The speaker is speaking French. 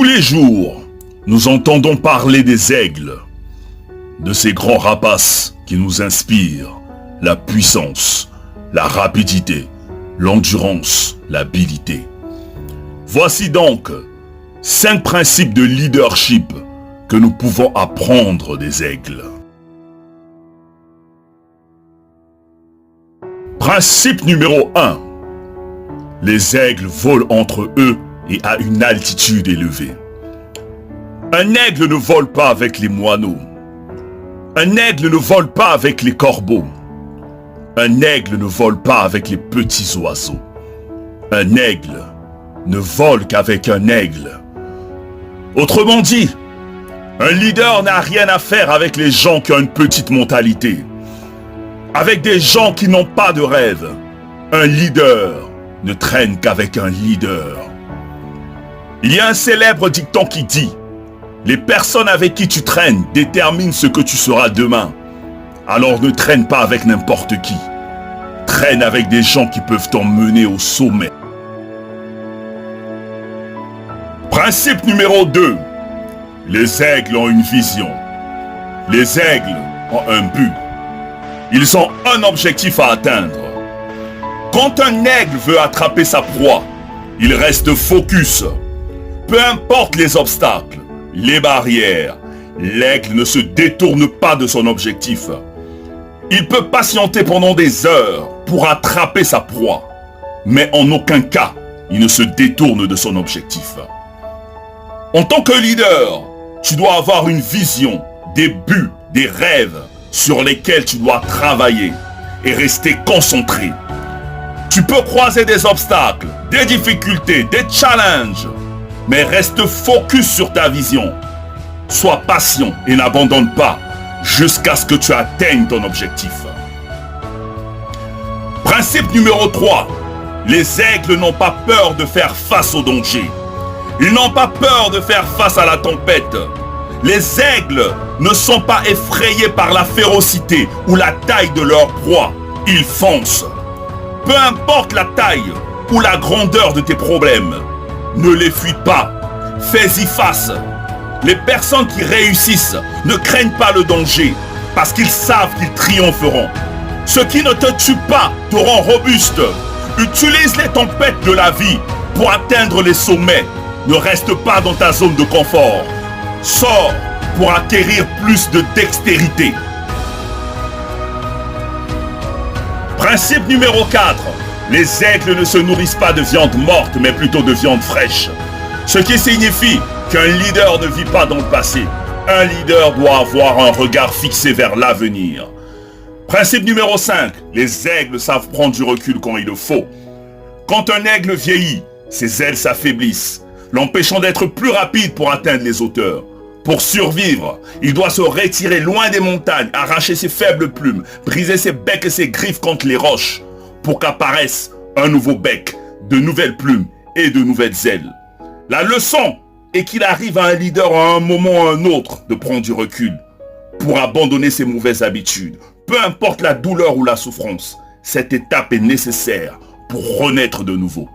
Tous les jours, nous entendons parler des aigles, de ces grands rapaces qui nous inspirent la puissance, la rapidité, l'endurance, l'habileté. Voici donc 5 principes de leadership que nous pouvons apprendre des aigles. Principe numéro 1. Les aigles volent entre eux et à une altitude élevée. Un aigle ne vole pas avec les moineaux. Un aigle ne vole pas avec les corbeaux. Un aigle ne vole pas avec les petits oiseaux. Un aigle ne vole qu'avec un aigle. Autrement dit, un leader n'a rien à faire avec les gens qui ont une petite mentalité. Avec des gens qui n'ont pas de rêve. Un leader ne traîne qu'avec un leader. Il y a un célèbre dicton qui dit « Les personnes avec qui tu traînes déterminent ce que tu seras demain. Alors ne traîne pas avec n'importe qui. Traîne avec des gens qui peuvent t'emmener au sommet. » Principe numéro 2. Les aigles ont une vision. Les aigles ont un but. Ils ont un objectif à atteindre. Quand un aigle veut attraper sa proie, il reste focus. Peu importe les obstacles, les barrières, l'aigle ne se détourne pas de son objectif. Il peut patienter pendant des heures pour attraper sa proie, mais en aucun cas, il ne se détourne de son objectif. En tant que leader, tu dois avoir une vision, des buts, des rêves sur lesquels tu dois travailler et rester concentré. Tu peux croiser des obstacles, des difficultés, des challenges, mais reste focus sur ta vision. Sois patient et n'abandonne pas jusqu'à ce que tu atteignes ton objectif. Principe numéro 3. Les aigles n'ont pas peur de faire face au danger. Ils n'ont pas peur de faire face à la tempête. Les aigles ne sont pas effrayés par la férocité ou la taille de leur proie. Ils foncent. Peu importe la taille ou la grandeur de tes problèmes, ne les fuis pas. Fais-y face. Les personnes qui réussissent ne craignent pas le danger parce qu'ils savent qu'ils triompheront. Ceux qui ne te tuent pas te rendent robuste. Utilise les tempêtes de la vie pour atteindre les sommets. Ne reste pas dans ta zone de confort. Sors pour acquérir plus de dextérité. Principe numéro 4. Les aigles ne se nourrissent pas de viande morte, mais plutôt de viande fraîche. Ce qui signifie qu'un leader ne vit pas dans le passé. Un leader doit avoir un regard fixé vers l'avenir. Principe numéro 5. Les aigles savent prendre du recul quand il le faut. Quand un aigle vieillit, ses ailes s'affaiblissent, l'empêchant d'être plus rapide pour atteindre les hauteurs. Pour survivre, il doit se retirer loin des montagnes, arracher ses faibles plumes, briser ses becs et ses griffes contre les roches, pour qu'apparaisse un nouveau bec, de nouvelles plumes et de nouvelles ailes. La leçon est qu'il arrive à un leader à un moment ou à un autre de prendre du recul, pour abandonner ses mauvaises habitudes. Peu importe la douleur ou la souffrance, cette étape est nécessaire pour renaître de nouveau.